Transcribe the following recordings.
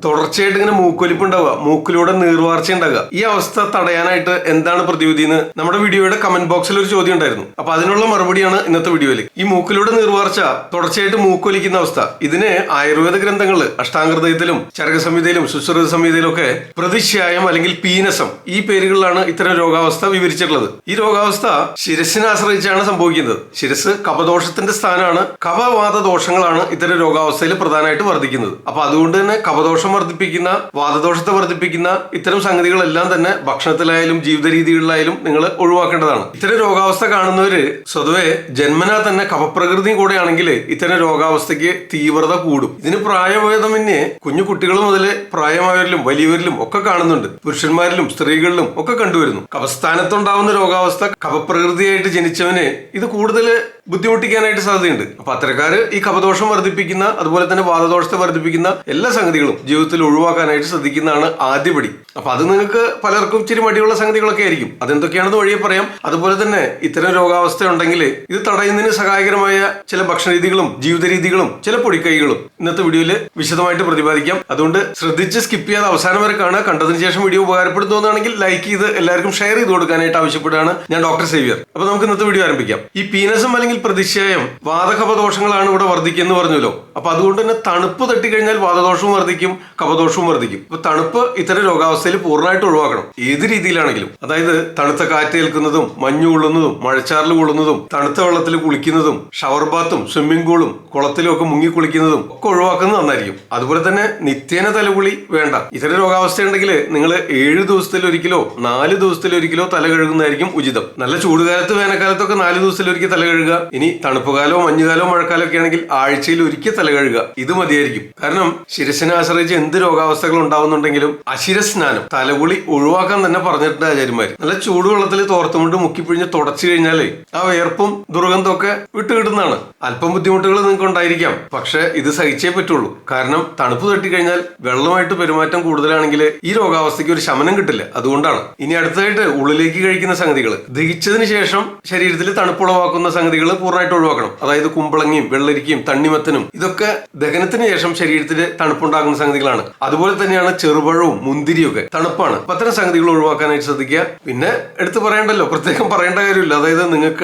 തുടർച്ചയായിട്ട് ഇങ്ങനെ മൂക്കൊലിപ്പ് ഉണ്ടാവുക, മൂക്കിലൂടെ നീർവാർച്ച ഉണ്ടാകുക. ഈ അവസ്ഥ തടയാനായിട്ട് എന്താണ് പ്രതിവിധി എന്ന് നമ്മുടെ വീഡിയോയുടെ കമന്റ് ബോക്സിൽ ഒരു ചോദ്യം ഉണ്ടായിരുന്നു. അപ്പൊ അതിനുള്ള മറുപടിയാണ് ഇന്നത്തെ വീഡിയോയിൽ. ഈ മൂക്കിലൂടെ നീർവാർച്ച, തുടർച്ചയായിട്ട് മൂക്കൊലിക്കുന്ന അവസ്ഥ, ഇതിന് ആയുർവേദ ഗ്രന്ഥങ്ങളിൽ അഷ്ടാംഗഹൃദയത്തിലും ചരകസംഹിതയിലും സുശ്രുത സംഹിതയിലും ഒക്കെ പ്രതിശ്യായം അല്ലെങ്കിൽ പീനസം ഈ പേരുകളിലാണ് ഇത്തരം രോഗാവസ്ഥ വിവരിച്ചിട്ടുള്ളത്. ഈ രോഗാവസ്ഥ ശിരസിനെ ആശ്രയിച്ചാണ് സംഭവിക്കുന്നത്. ശിരസ് കഫദോഷത്തിന്റെ സ്ഥാനമാണ്. കഫവാത ദോഷങ്ങളാണ് ഇത്തരം രോഗാവസ്ഥയിൽ പ്രധാനമായിട്ട് വർദ്ധിക്കുന്നത്. അപ്പൊ അതുകൊണ്ട് തന്നെ കഫദോഷം വർദ്ധിപ്പിക്കുന്ന, വാതദോഷത്തെ വർദ്ധിപ്പിക്കുന്ന ഇത്തരം സംഗതികളെല്ലാം തന്നെ ഭക്ഷണത്തിലായാലും ജീവിത രീതികളിലായാലും നിങ്ങൾ ഒഴിവാക്കേണ്ടതാണ്. ഇത്തരം രോഗാവസ്ഥ കാണുന്നവര് സ്വതവേ ജന്മനാ തന്നെ കഫപ്രകൃതിയും കൂടെ ആണെങ്കിൽ ഇത്തരം രോഗാവസ്ഥയ്ക്ക് തീവ്രത കൂടും. ഇതിന് പ്രായഭേദമന്യേ കുഞ്ഞു കുട്ടികൾ മുതൽ പ്രായമായവരിലും വലിയവരിലും ഒക്കെ കാണുന്നുണ്ട്. പുരുഷന്മാരിലും സ്ത്രീകളിലും ഒക്കെ കണ്ടുവരുന്നു. കഫസ്ഥാനത്തുണ്ടാവുന്ന രോഗാവസ്ഥ കഫപ്രകൃതിയായിട്ട് ജനിച്ചവന് ഇത് കൂടുതൽ ബുദ്ധിമുട്ടിക്കാനായിട്ട് സാധ്യതയുണ്ട്. അപ്പൊ അത്തരക്കാര് ഈ കഫദോഷം വർദ്ധിപ്പിക്കുന്ന, അതുപോലെ തന്നെ വാതദോഷത്തെ വർദ്ധിപ്പിക്കുന്ന എല്ലാ സംഗതികളും ജീവിതത്തിൽ ഒഴിവാക്കാനായിട്ട് ശ്രദ്ധിക്കുന്നതാണ് ആദ്യപടി. അപ്പൊ അത് നിങ്ങൾക്ക് പലർക്കും ഇച്ചിരി മടിയുള്ള സംഗതികളൊക്കെ ആയിരിക്കും. അതെന്തൊക്കെയാണെന്ന് വഴിയെ പറയാം. അതുപോലെ തന്നെ ഇത്തരം രോഗാവസ്ഥ ഉണ്ടെങ്കിൽ ഇത് തടയുന്നതിന് സഹായകരമായ ചില ഭക്ഷണ രീതികളും ജീവിത രീതികളും ചില പൊടിക്കൈകളും ഇന്നത്തെ വീഡിയോയിൽ വിശദമായിട്ട് പ്രതിപാദിക്കാം. അതുകൊണ്ട് ശ്രദ്ധിച്ച് സ്കിപ്പ് ചെയ്യാതെ അവസാനം വരെ കാണുക. കണ്ടതിന് ശേഷം വീഡിയോ ഉപകാരപ്പെടുന്നതാണെങ്കിൽ ലൈക്ക് ചെയ്ത് എല്ലാവർക്കും ഷെയർ ചെയ്ത് കൊടുക്കാനായിട്ട് ആവശ്യപ്പെടുകയാണ് ഞാൻ, ഡോക്ടർ സേവ്യർ. അപ്പൊ നമുക്ക് ഇന്നത്തെ വീഡിയോ ആരംഭിക്കാം. ഈ പീനസം അല്ലെങ്കിൽ പ്രതിശ്യായം വാതകഫദോഷങ്ങളാണ് ഇവിടെ വർദ്ധിക്കുന്നു പറഞ്ഞല്ലോ. അപ്പൊ അതുകൊണ്ട് തന്നെ തണുപ്പ് തട്ടിക്കഴിഞ്ഞാൽ വാതദോഷവും വർദ്ധിക്കും, കഫദോഷവും വർദ്ധിക്കും. അപ്പൊ തണുപ്പ് ഇത്തരം രോഗാവസ്ഥയിൽ പൂർണ്ണമായിട്ട് ഒഴിവാക്കണം, ഏത് രീതിയിലാണെങ്കിലും. അതായത് തണുത്ത കാറ്റേൽക്കുന്നതും മഞ്ഞു കൊള്ളുന്നതും മഴച്ചാറിൽ കൊള്ളുന്നതും തണുത്ത വെള്ളത്തിൽ കുളിക്കുന്നതും ഷവർ ബാത്തും സ്വിമ്മിംഗ് പൂളും കുളത്തിലും ഒക്കെ മുങ്ങി കുളിക്കുന്നതും ഒക്കെ ഒഴിവാക്കുന്നത് നന്നായിരിക്കും. അതുപോലെ തന്നെ നിത്യേന തലകുളി വേണ്ട. ഇത്തരം രോഗാവസ്ഥ ഉണ്ടെങ്കിൽ നിങ്ങൾ 7 ദിവസത്തിലൊരിക്കലോ 4 ദിവസത്തിലൊരിക്കലോ തല കഴുകുന്നതായിരിക്കും ഉചിതം. നല്ല ചൂടുകാലത്ത് വേനൽക്കാലത്തൊക്കെ 4 ദിവസത്തിലൊരിക്കൽ തല കഴുകുക. ഇനി തണുപ്പുകാലോ മഞ്ഞുകാലോ മഴക്കാലോ ഒക്കെ ആണെങ്കിൽ ആഴ്ചയിൽ ഒരിക്കൽ തല കഴുകുക. ഇത് മതിയായിരിക്കും. കാരണം ശിരസിനെ ആശ്രയിച്ച് എന്ത് രോഗാവസ്ഥകൾ ഉണ്ടാവുന്നുണ്ടെങ്കിലും അശിരസ്നാനം, തലകുളി ഒഴിവാക്കാൻ തന്നെ പറഞ്ഞിട്ടുണ്ട് ആചാര്യന്മാർ. നല്ല ചൂടുവെള്ളത്തിൽ തോർത്തുകൊണ്ട് മുക്കിപ്പിഴിഞ്ഞ് തുടച്ചു കഴിഞ്ഞാലേ ആ വിയർപ്പും ദുർഗന്ധമൊക്കെ വിട്ടുകിട്ടുന്നതാണ്. അല്പം ബുദ്ധിമുട്ടുകൾ നിങ്ങൾക്ക് ഉണ്ടായിരിക്കാം, പക്ഷെ ഇത് സഹിച്ചേ പറ്റുള്ളൂ. കാരണം തണുപ്പ് തട്ടിക്കഴിഞ്ഞാൽ വെള്ളമായിട്ട് പെരുമാറ്റം കൂടുതലാണെങ്കിൽ ഈ രോഗാവസ്ഥയ്ക്ക് ഒരു ശമനം കിട്ടില്ല. അതുകൊണ്ടാണ്. ഇനി അടുത്തതായിട്ട് ഉള്ളിലേക്ക് കഴിക്കുന്ന സംഗതികൾ, ദഹിച്ചതിന് ശേഷം ശരീരത്തിൽ തണുപ്പുളവാക്കുന്ന സംഗതികൾ പൂർണ്ണമായിട്ട് ഒഴിവാക്കണം. അതായത് കുമ്പളങ്ങിയും വെള്ളരിക്കയും തണ്ണിമത്തനും ഇതൊക്കെ ദഹനത്തിന് ശേഷം ശരീരത്തിൽ തണുപ്പുണ്ടാക്കുന്ന സംഗതികളാണ്. അതുപോലെ തന്നെയാണ് ചെറുപഴവും മുന്തിരിയും ഒക്കെ തണുപ്പാണ്. അപ്പൊ അത്തരം സംഗതികൾ ഒഴിവാക്കാനായിട്ട് ശ്രദ്ധിക്കുക. പിന്നെ എടുത്ത് പറയണ്ടല്ലോ, പ്രത്യേകം പറയേണ്ട കാര്യമില്ല. അതായത്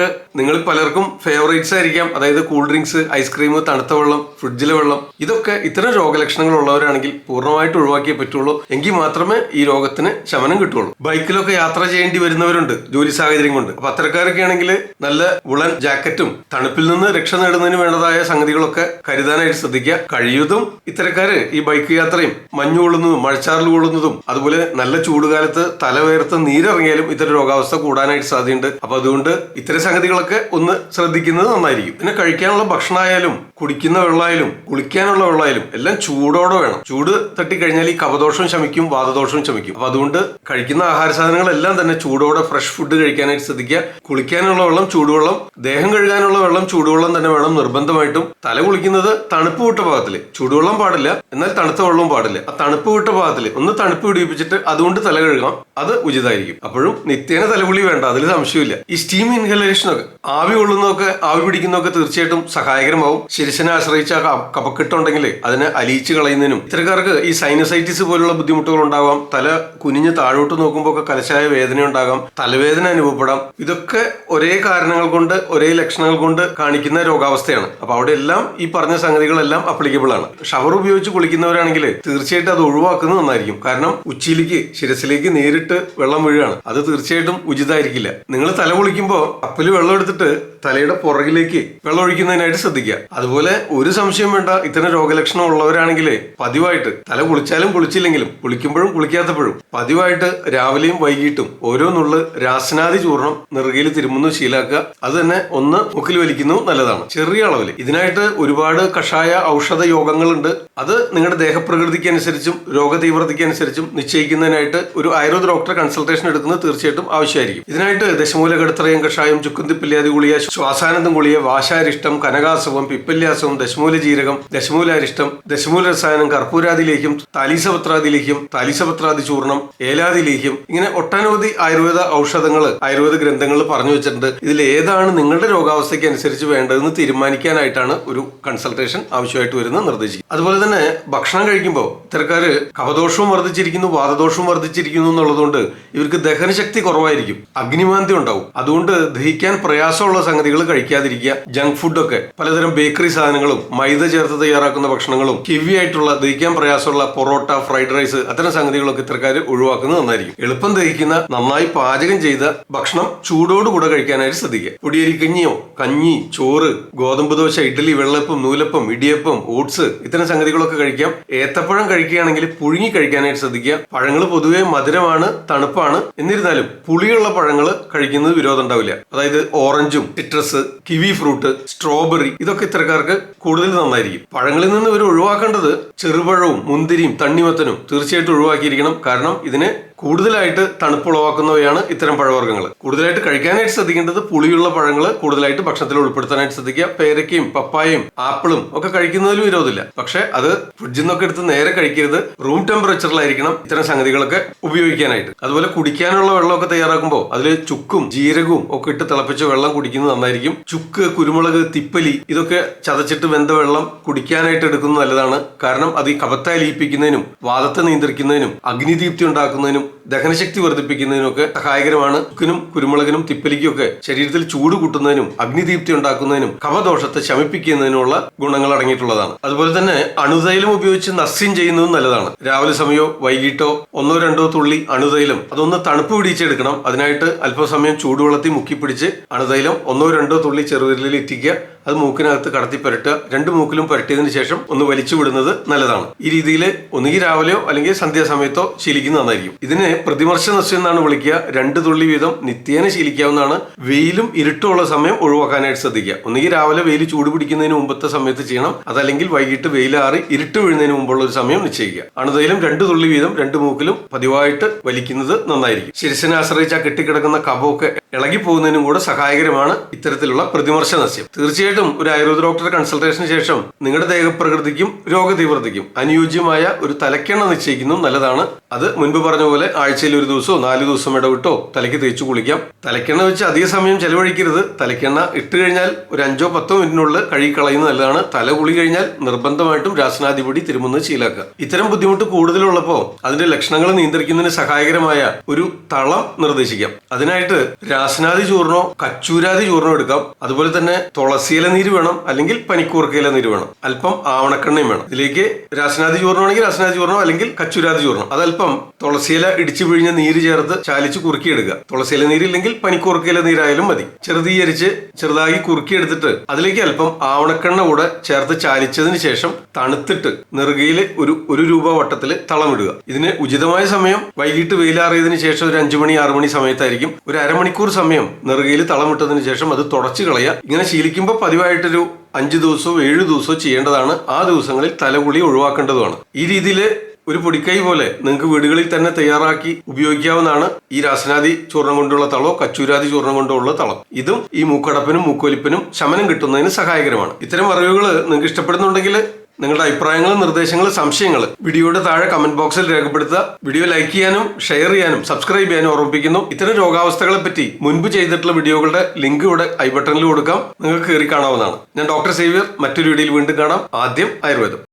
നിങ്ങൾ പലർക്കും ഫേവറേറ്റ്സ് ആയിരിക്കാം. അതായത് കൂൾ ഡ്രിങ്ക്സ്, ഐസ്ക്രീം, തണുത്ത വെള്ളം, ഫ്രിഡ്ജിലെ വെള്ളം, ഇതൊക്കെ ഇത്തരം രോഗലക്ഷണങ്ങൾ ഉള്ളവരാണെങ്കിൽ പൂർണ്ണമായിട്ട് ഒഴിവാക്കിയേ പറ്റുള്ളൂ. എങ്കിൽ മാത്രമേ ഈ രോഗത്തിന് ശമനം കിട്ടുള്ളൂ. ബൈക്കിലൊക്കെ യാത്ര ചെയ്യേണ്ടി വരുന്നവരുണ്ട് ജോലി സാഹചര്യം കൊണ്ട്. അപ്പൊ അത്തരക്കാരൊക്കെ ആണെങ്കിൽ നല്ല വുളൻ ജാക്കറ്റും തണുപ്പിൽ നിന്ന് രക്ഷ നേടുന്നതിന് വേണ്ടതായ സംഗതികളൊക്കെ കരുതാനായിട്ട് ശ്രദ്ധിക്കുക. കഴിയുന്നതും ഇത്തരക്കാര് ഈ ബൈക്ക് യാത്രയും മഞ്ഞു കൊള്ളുന്നതും മഴച്ചാറിൽ കൊള്ളുന്നതും അതുപോലെ നല്ല ചൂടുകാലത്ത് തലവേർത്ത് നീരിറങ്ങിയാലും ഇത്തരം രോഗാവസ്ഥ കൂടാനായിട്ട് സാധ്യതയുണ്ട്. അപ്പൊ അതുകൊണ്ട് ഇത്തരം സംഗതികളൊക്കെ ഒന്ന് ശ്രദ്ധിക്കുന്നത് നന്നായിരിക്കും. പിന്നെ കഴിക്കാനുള്ള ഭക്ഷണമായാലും കുടിക്കുന്ന വെള്ളമായാലും കുളിക്കാനുള്ള വെള്ളമായാലും എല്ലാം ചൂടോടെ വേണം. ചൂട് തട്ടിക്കഴിഞ്ഞാൽ ഈ കഫദോഷവും ശമിക്കും, വാതദോഷവും ശമിക്കും. അപ്പൊ അതുകൊണ്ട് കഴിക്കുന്ന ആഹാര സാധനങ്ങളെല്ലാം തന്നെ ചൂടോടെ ഫ്രഷ് ഫുഡ് കഴിക്കാനായിട്ട് ശ്രദ്ധിക്കുക. കുളിക്കാനുള്ള വെള്ളം ചൂടുവെള്ളം, ദേഹം കഴുകാനുള്ള വെള്ളം ചൂടുവെള്ളം തന്നെ വേണം നിർബന്ധമായിട്ടും. തല കുളിക്കുന്നത് തണുപ്പ് വിട്ട ഭാഗത്തില്, ചൂടുവെള്ളം പാടില്ല, എന്നാൽ തണുത്ത വെള്ളവും പാടില്ല. ആ തണുപ്പ് വിട്ട ഭാഗത്തില് ഒന്ന് തണുപ്പ് പിടിപ്പിച്ചിട്ട് അതുകൊണ്ട് തല കഴുകാം, അത് ഉചിതമായിരിക്കും. അപ്പോഴും നിത്യേന തലകുളി വേണ്ട, അതിൽ സംശയമില്ല. ഈ സ്റ്റീം ഇൻഹലേഷനൊക്കെ, ആവി കൊള്ളുന്നതൊക്കെ ആവി പിടിക്കുന്നതൊക്കെ തീർച്ചയായിട്ടും സഹായകരമാവും. ശിരസിനെ ആശ്രയിച്ച കഫക്കെട്ടുണ്ടെങ്കിൽ അതിനെ അലിയിച്ച് കളയുന്നതിനും ഇത്തരക്കാർക്ക് ഈ സൈനസൈറ്റിസ് പോലുള്ള ബുദ്ധിമുട്ടുകൾ ഉണ്ടാവാം. തല കുനിഞ്ഞ് താഴോട്ട് നോക്കുമ്പോൾ ഒക്കെ കലശായ വേദന ഉണ്ടാകാം, തലവേദന അനുഭവപ്പെടാം. ഇതൊക്കെ ഒരേ കാരണങ്ങൾ കൊണ്ട്, ഒരേ ലക്ഷണങ്ങൾ കൊണ്ട് കാണിക്കുന്ന രോഗാവസ്ഥയാണ്. അപ്പൊ അവിടെ എല്ലാം ഈ പറഞ്ഞ സംഗതികളെല്ലാം അപ്ലിക്കബിൾ ആണ്. ഷവർ ഉപയോഗിച്ച് കുളിക്കുന്നവരാണെങ്കിൽ തീർച്ചയായിട്ടും അത് ഒഴിവാക്കുന്നത് നന്നായിരിക്കും. കാരണം ഉച്ചിയിലേക്ക്, ശിരസിലേക്ക് നേരിട്ട് വെള്ളം വീഴുകയാണ്. അത് തീർച്ചയായിട്ടും ഉചിതമായിരിക്കില്ല. നിങ്ങൾ തല കുളിക്കുമ്പോൾ കപ്പിൽ വെള്ളം എടുത്തിട്ട് തലയുടെ പുറകിലേക്ക് വെള്ളം ഒഴിക്കുന്നതിനായിട്ട് ശ്രദ്ധിക്കുക. അതുപോലെ ഒരു സംശയം വേണ്ട, ഇത്തരം രോഗലക്ഷണം ഉള്ളവരാണെങ്കിൽ പതിവായിട്ട് തല കുളിച്ചാലും കുളിച്ചില്ലെങ്കിലും, കുളിക്കുമ്പോഴും കുളിക്കാത്തപ്പോഴും പതിവായിട്ട് രാവിലെയും വൈകിട്ടും ഓരോ നുള്ള് രാസനാദി ചൂർണം നെറുകയിൽ തിരുമുന്നു ശീലാക്കുക. അത് തന്നെ ഒന്ന് മുക്കിൽ വലിക്കുന്നു നല്ലതാണ്, ചെറിയ അളവിൽ. ഇതിനായിട്ട് ഒരുപാട് കഷായ ഔഷധ യോഗങ്ങളുണ്ട്. അത് നിങ്ങളുടെ ദേഹപ്രകൃതിക്ക് അനുസരിച്ചും രോഗതീവ്രതയ്ക്ക് അനുസരിച്ചും നിശ്ചയിക്കുന്നതിനായിട്ട് ഒരു ആയുർവേദ ഡോക്ടറെ കൺസൾട്ടേഷൻ എടുക്കുന്നത് തീർച്ചയായിട്ടും ആവശ്യമായിരിക്കും. ഇതിനായിട്ട് ദശമൂലകടത്രയം കഷായം, ചുക്കുന്തിപ്പില്ലാതി ഗുളിക, ശ്വാസാനന്ദം ഗുളിക, വാശാരിഷ്ടം, കനകാസവം, പിപ്പല്യാസവം, ദശമൂല ജീരകം, ദശമൂലാരിഷ്ടം, ദശമൂല രസായനം, കർപ്പൂരാതി ലേഹ്യം, താലീസപത്രാതി ലേഹ്യം, താലീസപത്രാതി ചൂർണം, ഏലാതി ലേഹ്യം, ഇങ്ങനെ ഒട്ടനവധി ആയുർവേദ ഔഷധങ്ങൾ ആയുർവേദ ഗ്രന്ഥങ്ങൾ പറഞ്ഞു വെച്ചിട്ടുണ്ട്. ഇതിൽ ഏതാണ് നിങ്ങളുടെ രോഗാവസ്ഥയ്ക്ക് അനുസരിച്ച് വേണ്ടതെന്ന് തീരുമാനിക്കാനായിട്ടാണ് ഒരു കൺസൾട്ടേഷൻ ആവശ്യമായിട്ട് വരുന്നത് നിർദ്ദേശിക്കും. അതുപോലെ തന്നെ ഭക്ഷണം കഴിക്കുമ്പോൾ ഇത്തരക്കാര് കഫദോഷവും വർദ്ധിച്ചിരിക്കുന്നു, വാതദോഷവും വർദ്ധിച്ചിരിക്കുന്നു എന്നുള്ളതുകൊണ്ട് ഇവർക്ക് ദഹനശക്തി കുറവായിരിക്കും, അഗ്നിമാന്ദ്യം ഉണ്ടാവും. അതുകൊണ്ട് ദഹിക്കാൻ പ്രയാസമുള്ള സംഗതികൾ കഴിക്കാതിരിക്കുക. ജങ്ക് ഫുഡൊക്കെ, പലതരം ബേക്കറി സാധനങ്ങളും മൈദ ചേർത്ത് തയ്യാറാക്കുന്ന ഭക്ഷണങ്ങളും ഹെവി ആയിട്ടുള്ള ദഹിക്കാൻ പ്രയാസമുള്ള പൊറോട്ട, ഫ്രൈഡ് റൈസ്, അത്തരം സംഗതികളൊക്കെ ഇത്തരക്കാർ ഒഴിവാക്കുന്നത് നന്നായിരിക്കും. എളുപ്പം ദഹിക്കുന്ന നന്നായി പാചകം ചെയ്ത ഭക്ഷണം ചൂടോടുകൂടെ കഴിക്കാനായിട്ട് ശ്രദ്ധിക്കുക. പൊടിയരിക്കഞ്ഞിയോ, കഞ്ഞി, ചോറ്, ഗോതമ്പ് ദോശ, ഇഡ്ഡലി, വെള്ളപ്പം, നൂലപ്പം, ഇടിയപ്പം, ഓട്സ്, ഇത്തരം സംഗതികളൊക്കെ കഴിക്കാം. ഏത്തപ്പഴം കഴിക്കുകയാണെങ്കിൽ പുഴുങ്ങി കഴിക്കാനായിട്ട് ശ്രദ്ധിക്കുക. പഴങ്ങൾ പൊതുവെ മധുരമാണ്, തണുപ്പാണ്. എന്നിരുന്നാലും പുളിയുള്ള പഴങ്ങൾ കഴിക്കുന്നത് വിരോധം ഉണ്ടാവില്ല. അതായത് ഓറഞ്ചും, സിട്രസ്, കിവി ഫ്രൂട്ട്, സ്ട്രോബെറി, ഇതൊക്കെ ഇത്തരക്കാർക്ക് കൂടുതൽ നന്നായിരിക്കും. പഴങ്ങളിൽ നിന്ന് ഇവർ ഒഴിവാക്കേണ്ടത് ചെറുപഴവും മുന്തിരിയും തണ്ണിമത്തനും തീർച്ചയായിട്ടും ഒഴിവാക്കിയിരിക്കണം. കാരണം ഇതിന് കൂടുതലായിട്ട് തണുപ്പുളവാക്കുന്നവയാണ് ഇത്തരം പഴവർഗ്ഗങ്ങൾ. കൂടുതലായിട്ട് കഴിക്കാനായിട്ട് ശ്രദ്ധിക്കേണ്ടത് പുളിയുള്ള പഴങ്ങൾ കൂടുതലായിട്ട് ഭക്ഷണത്തിൽ ഉൾപ്പെടുത്താനായിട്ട് ശ്രദ്ധിക്കുക. പേരയ്ക്കയും പപ്പായയും ആപ്പിളും ഒക്കെ കഴിക്കുന്നതിൽ വിരോധമില്ല. പക്ഷെ അത് ഫ്രിഡ്ജിൽ നിന്നൊക്കെ എടുത്ത് നേരെ കഴിക്കരുത്. റൂം ടെമ്പറേച്ചറിലായിരിക്കണം ഇത്തരം സംഗതികളൊക്കെ ഉപയോഗിക്കാനായിട്ട്. അതുപോലെ കുടിക്കാനുള്ള വെള്ളമൊക്കെ തയ്യാറാക്കുമ്പോൾ അതിൽ ചുക്കും ജീരകവും ഒക്കെ ഇട്ട് തിളപ്പിച്ച വെള്ളം കുടിക്കുന്നത് നന്നായിരിക്കും. ചുക്ക്, കുരുമുളക്, തിപ്പലി, ഇതൊക്കെ ചതച്ചിട്ട് വെന്ത വെള്ളം കുടിക്കാനായിട്ട് എടുക്കുന്നത് നല്ലതാണ്. കാരണം അത് ഈ കഫത്തെ അലിയിപ്പിക്കുന്നതിനും വാദത്തെ നിയന്ത്രിക്കുന്നതിനും അഗ്നിദീപ്തി ഉണ്ടാക്കുന്നതിനും ദഹനശക്തി വർദ്ധിപ്പിക്കുന്നതിനൊക്കെ സഹായകരമാണ്. ചുക്കിനും കുരുമുളകിനും തിപ്പലിക്കും ഒക്കെ ശരീരത്തിൽ ചൂട് കൂട്ടുന്നതിനും അഗ്നിദീപ്തി ഉണ്ടാക്കുന്നതിനും കഫദോഷത്തെ ശമിപ്പിക്കുന്നതിനുള്ള ഗുണങ്ങൾ അടങ്ങിയിട്ടുള്ളതാണ്. അതുപോലെ തന്നെ അണുതൈലം ഉപയോഗിച്ച് നസ്യം ചെയ്യുന്നതും നല്ലതാണ്. രാവിലെ സമയമോ വൈകിട്ടോ 1-2 തുള്ളി അണുതൈലം അതൊന്ന് തണുപ്പ് പിടിച്ചെടുക്കണം. അതിനായിട്ട് അല്പസമയം ചൂടുവെള്ളത്തിൽ മുക്കിപ്പിടിച്ച് അണുതൈലം 1-2 തുള്ളി ചെറുവിരലിൽ എത്തിക്കുക. അത് മൂക്കിനകത്ത് കടത്തി പുരട്ടുക. 2 മൂക്കിലും പുരട്ടിയതിനു ശേഷം ഒന്ന് വലിച്ചു വിടുന്നത് നല്ലതാണ്. ഈ രീതിയിൽ ഒന്നുകിൽ രാവിലെയോ അല്ലെങ്കിൽ സന്ധ്യാസമയത്തോ ശീലിക്കുന്നത് നന്നായിരിക്കും. ഇതിന് പ്രതിമർശ നസ്യം എന്നാണ് വിളിക്കുക. 2 തുള്ളി വീതം നിത്യേന ശീലിക്കാവുന്നതാണ്. വെയിലും ഇരുട്ടുമുള്ള സമയം ഒഴിവാക്കാനായിട്ട് ശ്രദ്ധിക്കുക. ഒന്നുകിൽ രാവിലെ വെയിൽ ചൂട് പിടിക്കുന്നതിന് മുമ്പത്തെ സമയത്ത് ചെയ്യണം. അതല്ലെങ്കിൽ വൈകിട്ട് വെയിലാറി ഇരുട്ട് വീഴുന്നതിന് മുമ്പുള്ള ഒരു സമയം നിശ്ചയിക്കുക. അണുതൈലം 2 തുള്ളി വീതം 2 മൂക്കിലും പതിവായിട്ട് വലിക്കുന്നത് നന്നായിരിക്കും. ശിരസിനെ ആശ്രയിച്ച കെട്ടിക്കിടക്കുന്ന കഫമൊക്കെ ഇളകി പോകുന്നതിനും കൂടെ സഹായകരമാണ് ഇത്തരത്തിലുള്ള പ്രതിമർശ നസ്യം. തീർച്ചയായിട്ടും ഒരു ആയുർവേദ ഡോക്ടറെ കൺസൾട്ടേഷന് ശേഷം നിങ്ങളുടെ ദേഹപ്രകൃതിക്കും രോഗതീവ്രതയ്ക്കും അനുയോജ്യമായ ഒരു തലക്കെണ്ണ നിശ്ചയിക്കുന്നതും നല്ലതാണ്. അത് മുൻപ് പറഞ്ഞ പോലെ ആഴ്ചയിൽ 1 ദിവസമോ 4 ദിവസം ഇടവിട്ടോ തലയ്ക്ക് തേച്ചു കുളിക്കാം. തലക്കെണ്ണ വെച്ച് അധിക സമയം ചെലവഴിക്കരുത്. തലക്കെണ്ണ ഇട്ട് കഴിഞ്ഞാൽ ഒരു 5-10 മിനിറ്റിനുള്ളിൽ കഴുകിക്കളയുന്നത് നല്ലതാണ്. തല കുളി കഴിഞ്ഞാൽ നിർബന്ധമായിട്ടും രാസനാദിപൊടി തിരുമുന്നത് ശീലാക്കുക. ഇത്തരം ബുദ്ധിമുട്ട് കൂടുതലുള്ളപ്പോൾ അതിന്റെ ലക്ഷണങ്ങൾ നിയന്ത്രിക്കുന്നതിന് സഹായകരമായ ഒരു തളം നിർദ്ദേശിക്കാം. അതിനായിട്ട് രാസനാദി ചൂർണോ കച്ചൂരാതി ചൂർണോ എടുക്കാം. അതുപോലെ തന്നെ തുളസിയില നീര് വേണം, അല്ലെങ്കിൽ പനിക്കൂർക്കയില നീര് വേണം. അല്പം ആവണക്കെണ്ണയും വേണം. ഇതിലേക്ക് രാസനാദി ചൂർണമാണെങ്കിൽ രാസനാദി ചൂർണം, അല്ലെങ്കിൽ കച്ചൂരാതി ചൂർണം. അതല്പം തുളസിയില ഇടിച്ചു പിഴിഞ്ഞ നീര് ചേർത്ത് ചാലിച്ച് കുറുക്കിയെടുക്കുക. തുളസിയില നീരില്ലെങ്കിൽ പനിക്കൂർക്കയില നീരായാലും മതി. ചെറുതീകരിച്ച് ചെറുതായി കുറുക്കിയെടുത്തിട്ട് അതിലേക്ക് അല്പം ആവണക്കെണ്ണ കൂടെ ചേർത്ത് ചാലിച്ചതിന് ശേഷം തണുത്തിട്ട് നെറുകയിൽ ഒരു രൂപ വട്ടത്തിൽ തളമിടുക. ഇതിന് ഉചിതമായ സമയം വൈകിട്ട് വെയിലാറിയതിനു ശേഷം ഒരു 5 മണി 6 മണി സമയത്തായിരിക്കും. ഒരു അരമണിക്കൂർ സമയം നെറുകയിൽ തളമിട്ടതിന് ശേഷം അത് തുടച്ചു കളയുക. ഇങ്ങനെ ശീലിക്കുമ്പോൾ പതിവായിട്ടൊരു 5 ദിവസമോ 7 ദിവസമോ ചെയ്യേണ്ടതാണ്. ആ ദിവസങ്ങളിൽ തലകുളി ഒഴിവാക്കേണ്ടതുമാണ്. ഈ രീതിയിൽ ഒരു പൊടിക്കൈ പോലെ നിങ്ങൾക്ക് വീടുകളിൽ തന്നെ തയ്യാറാക്കി ഉപയോഗിക്കാവുന്നതാണ് ഈ രാസനാദി ചൂർണം കൊണ്ടുള്ള തളോ കച്ചൂരാതി ചൂർണം കൊണ്ടുള്ള തളം. ഇതും ഈ മൂക്കടപ്പിനും മൂക്കൊലിപ്പിനും ശമനം കിട്ടുന്നതിന് സഹായകരമാണ്. ഇത്തരം അറിവുകൾ നിങ്ങൾക്ക് ഇഷ്ടപ്പെടുന്നുണ്ടെങ്കിൽ നിങ്ങളുടെ അഭിപ്രായങ്ങളും നിർദ്ദേശങ്ങളും സംശയങ്ങളും വീഡിയോയുടെ താഴെ കമന്റ് ബോക്സിൽ രേഖപ്പെടുത്തുക. വീഡിയോ ലൈക്ക് ചെയ്യാനും ഷെയർ ചെയ്യാനും സബ്സ്ക്രൈബ് ചെയ്യാനും ഓർമ്മിപ്പിക്കുന്നു. ഇത്തരം രോഗാവസ്ഥകളെ പറ്റി മുൻപ് ചെയ്തിട്ടുള്ള വീഡിയോകളുടെ ലിങ്ക് ഇവിടെ ഐ ബട്ടണിൽ കൊടുക്കാം. നിങ്ങൾക്ക് കയറി കാണാവുന്നതാണ്. ഞാൻ ഡോക്ടർ സേവ്യർ. മറ്റൊരു വീഡിയോയിൽ വീണ്ടും കാണാം. ആദ്യം ആയുർവേദം.